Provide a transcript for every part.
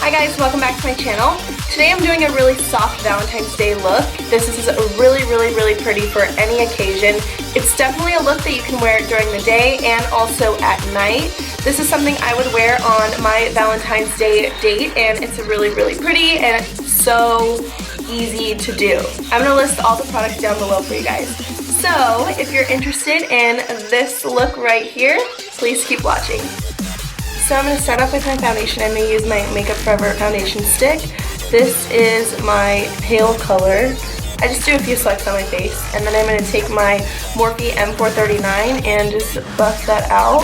Hi guys, welcome back to my channel. Today I'm doing a really soft Valentine's Day look. This is really pretty for any occasion. It's definitely a look that you can wear during the day and also at night. This is something I would wear on my Valentine's Day date, and it's really pretty and it's so easy to do. I'm going to list all the products down below for you guys. So if you're interested in this look right here, please keep watching. So I'm going to start off with my foundation. I'm going to use my Makeup Forever foundation stick. This is my pale color. I just do a few swipes on my face, and then I'm going to take my Morphe M439 and just buff that out.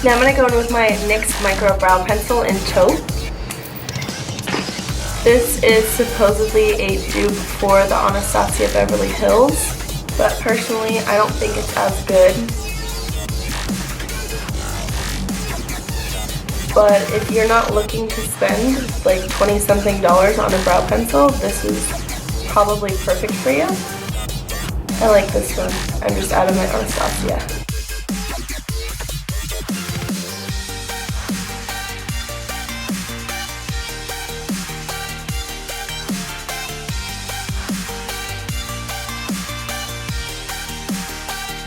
Now I'm going to go in with my NYX Micro Brow Pencil in taupe. This is supposedly a dupe for the Anastasia Beverly Hills, but personally I don't think it's as good. But if you're not looking to spend like $20-something on a brow pencil, this is probably perfect for you. I like this one. I'm just out of my Anastasia.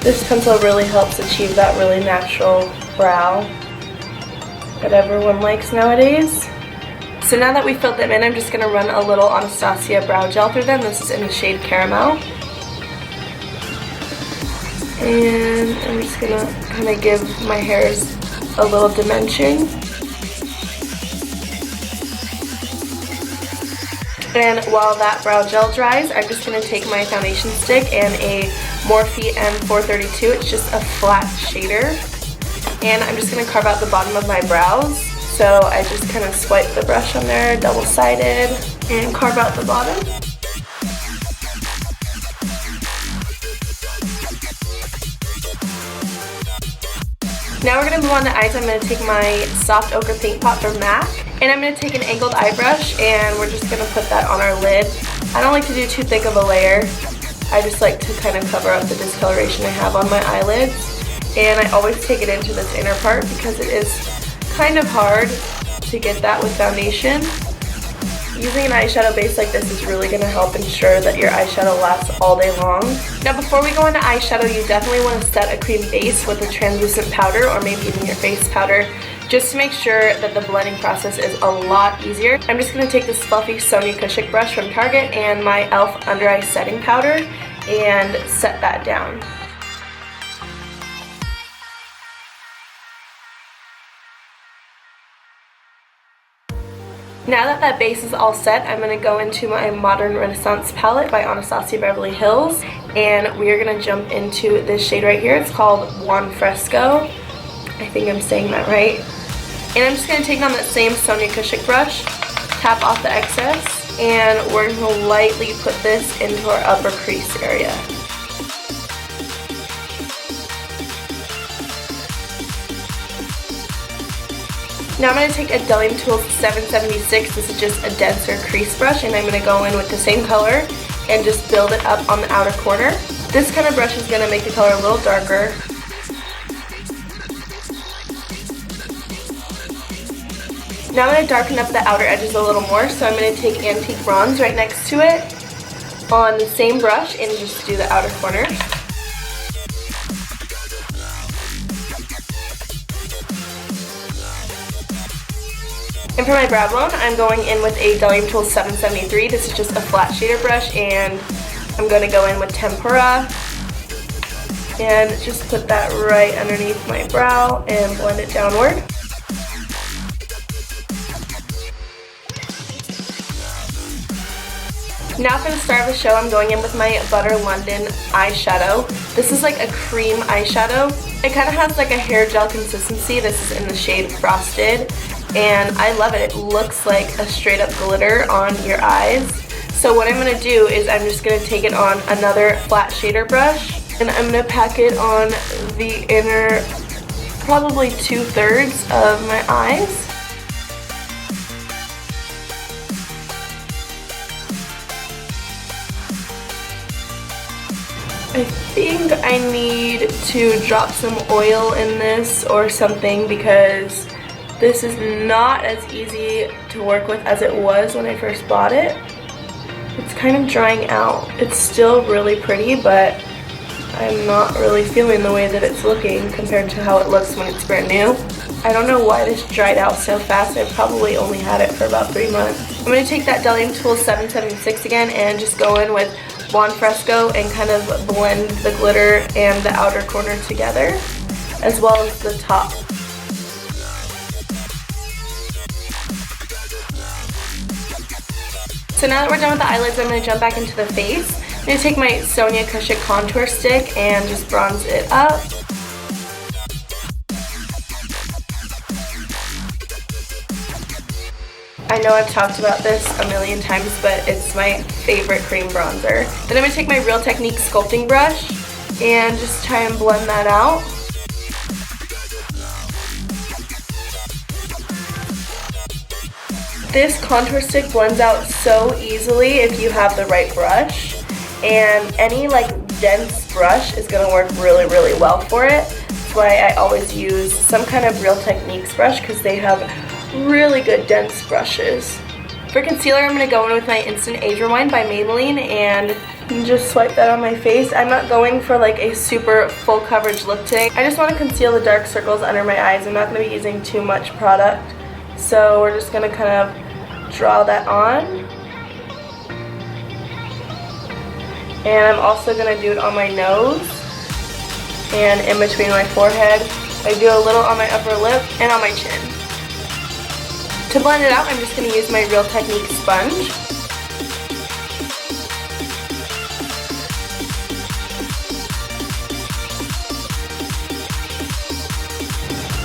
This pencil really helps achieve that really natural brow that everyone likes nowadays. So now that we filled them in, I'm just going to run a little Anastasia brow gel through them. This is in the shade Caramel. And I'm just going to kind of give my hairs a little dimension. And while that brow gel dries, I'm just going to take my foundation stick and a Morphe M432. It's just a flat shader. And I'm just going to carve out the bottom of my brows. So I just kind of swipe the brush on there, double-sided, and carve out the bottom. Now we're going to move on to eyes. I'm going to take my soft ochre paint pot from MAC, and I'm going to take an angled eye brush, and we're just going to put that on our lid. I don't like to do too thick of a layer. I just like to kind of cover up the discoloration I have on my eyelids. And I always take it into this inner part because it is kind of hard to get that with foundation. Using an eyeshadow base like this is really going to help ensure that your eyeshadow lasts all day long. Now before we go into eyeshadow, you definitely want to set a cream base with a translucent powder or maybe even your face powder, just to make sure that the blending process is a lot easier. I'm just going to take this fluffy Sonia Kushak brush from Target and my e.l.f. Undereye setting powder and set that down. Now that that base is all set, I'm going to go into my Modern Renaissance palette by Anastasia Beverly Hills, and we are going to jump into this shade right here. It's called Buon Fresco. I think I'm saying that right. And I'm just going to take on that same Sonia Kushak brush, tap off the excess, and we're going to lightly put this into our upper crease area. Now I'm going to take a Delium Tools 776, this is just a denser crease brush, and I'm going to go in with the same color and just build it up on the outer corner. This kind of brush is going to make the color a little darker. Now I'm going to darken up the outer edges a little more, so I'm going to take Antique Bronze right next to it on the same brush and just do the outer corner. And for my brow bone, I'm going in with a Delium Tools 773. This is just a flat shader brush, and I'm going to go in with Tempera and just put that right underneath my brow and blend it downward. Now for the star of the show, I'm going in with my Butter London eyeshadow. This is like a cream eyeshadow. It kind of has like a hair gel consistency. This is in the shade Frosted, and I love it. It looks like a straight up glitter on your eyes. So what I'm going to do is I'm just going to take it on another flat shader brush, and I'm going to pack it on the inner, probably 2/3 of my eyes. I think I need to drop some oil in this or something because this is not as easy to work with as it was when I first bought it. It's kind of drying out. It's still really pretty, but I'm not really feeling the way that it's looking compared to how it looks when it's brand new. I don't know why this dried out so fast. I probably only had it for about 3 months. I'm going to take that Delium Tool 776 again and just go in with Buon Fresco and kind of blend the glitter and the outer corner together, as well as the top. So now that we're done with the eyelids, I'm going to jump back into the face. I'm going to take my Sonia Kushak contour stick and just bronze it up. I know I've talked about this a million times, but it's my favorite cream bronzer. Then I'm going to take my Real Technique sculpting brush and just try and blend that out. This contour stick blends out so easily if you have the right brush, and any like dense brush is going to work really, really well for it. That's why I always use some kind of Real Techniques brush because they have really good dense brushes. For concealer, I'm going to go in with my Instant Age Rewind by Maybelline and just swipe that on my face. I'm not going for like a super full coverage lip tint. I just want to conceal the dark circles under my eyes. I'm not going to be using too much product. So we're just going to kind of draw that on. And I'm also going to do it on my nose and in between my forehead. I do a little on my upper lip and on my chin. To blend it out, I'm just going to use my Real Technique sponge.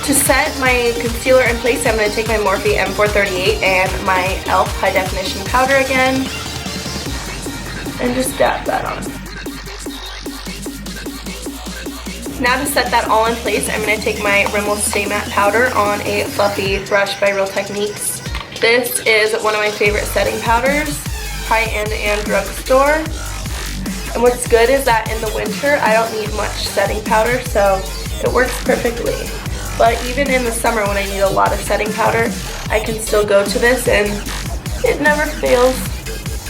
To set my concealer in place, I'm going to take my Morphe M438 and my e.l.f. High Definition Powder again, and just dab that on. Now to set that all in place, I'm going to take my Rimmell Stay Matte Powder on a fluffy brush by Real Techniques. This is one of my favorite setting powders, high-end and drugstore. And what's good is that in the winter, I don't need much setting powder, so it works perfectly. But even in the summer when I need a lot of setting powder, I can still go to this and it never fails.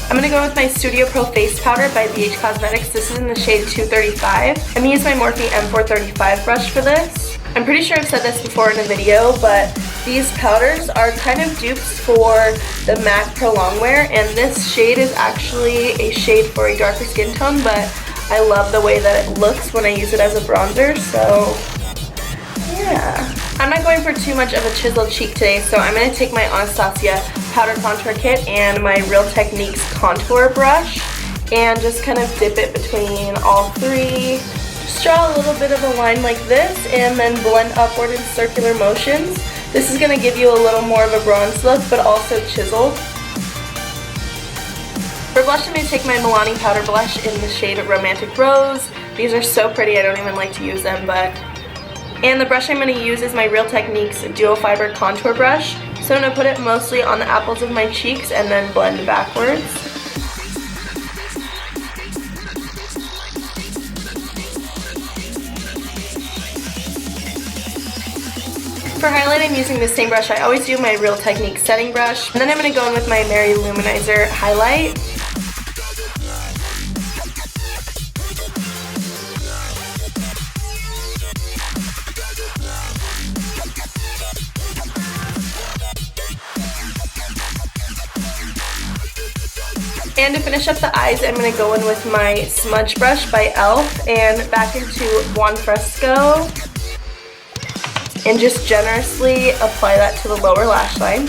I'm going to go with my Studio Pro Face Powder by BH Cosmetics. This is in the shade 235. I'm going to use my Morphe M435 brush for this. I'm pretty sure I've said this before in a video, but these powders are kind of dupes for the MAC Pro Longwear, and this shade is actually a shade for a darker skin tone, but I love the way that it looks when I use it as a bronzer, so yeah. I'm not going for too much of a chiseled cheek today, so I'm going to take my Anastasia Powder Contour Kit and my Real Techniques contour brush and just kind of dip it between all three. Just draw a little bit of a line like this and then blend upward in circular motions. This is going to give you a little more of a bronze look, but also chiseled. For blush, I'm going to take my Milani Powder Blush in the shade Romantic Rose. These are so pretty, I don't even like to use them, but... And the brush I'm going to use is my Real Techniques Duo Fiber Contour Brush. So I'm going to put it mostly on the apples of my cheeks and then blend backwards. For highlight, I'm using the same brush I always do, my Real Techniques Setting Brush. And then I'm going to go in with my Mary Loumanizer Highlight. And to finish up the eyes, I'm going to go in with my smudge brush by e.l.f. and back into Buon Fresco and just generously apply that to the lower lash line.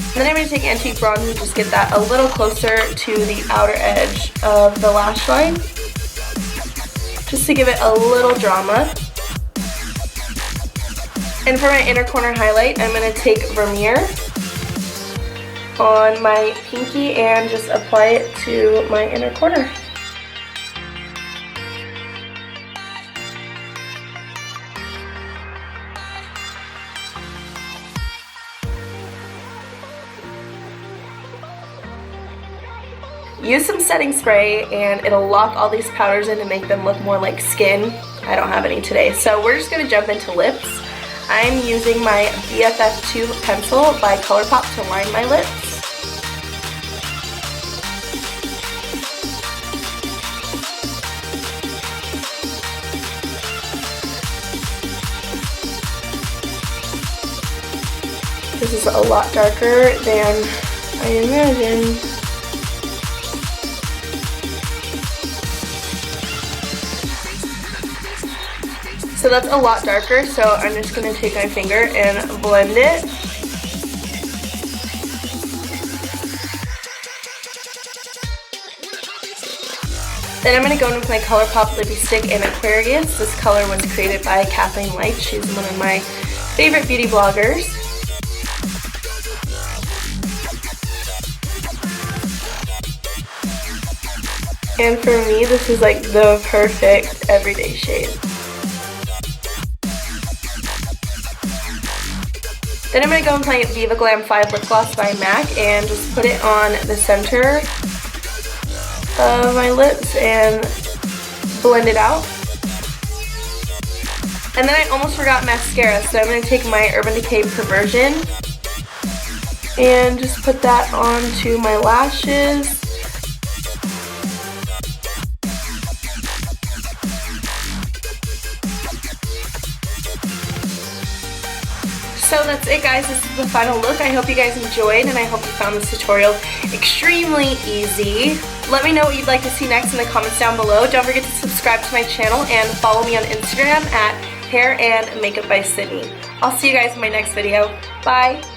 And then I'm going to take Antique Bronze and just get that a little closer to the outer edge of the lash line, just to give it a little drama. And for my inner corner highlight, I'm going to take Vermeer on my pinky and just apply it to my inner corner. use some setting spray and it'll lock all these powders in and make them look more like skin. I don't have any today. So we're just going to jump into lips. I'm using my BFF2 pencil by Colourpop to line my lips. This is a lot darker than I imagined. So that's a lot darker, so I'm just going to take my finger and blend it. Then I'm going to go in with my Colourpop Lippie Stick in Aquarius. This color was created by Kathleen Lights. She's one of my favorite beauty bloggers. And for me, this is like the perfect everyday shade. Then I'm going to go and play Viva Glam 5 Lip Gloss by MAC and just put it on the center of my lips and blend it out. And then I almost forgot mascara, so I'm going to take my Urban Decay Perversion and just put that onto my lashes. So that's it, guys. This is the final look. I hope you guys enjoyed, and I hope you found this tutorial extremely easy. Let me know what you'd like to see next in the comments down below. Don't forget to subscribe to my channel and follow me on Instagram at Hair and Makeup by Sydney. I'll see you guys in my next video. Bye!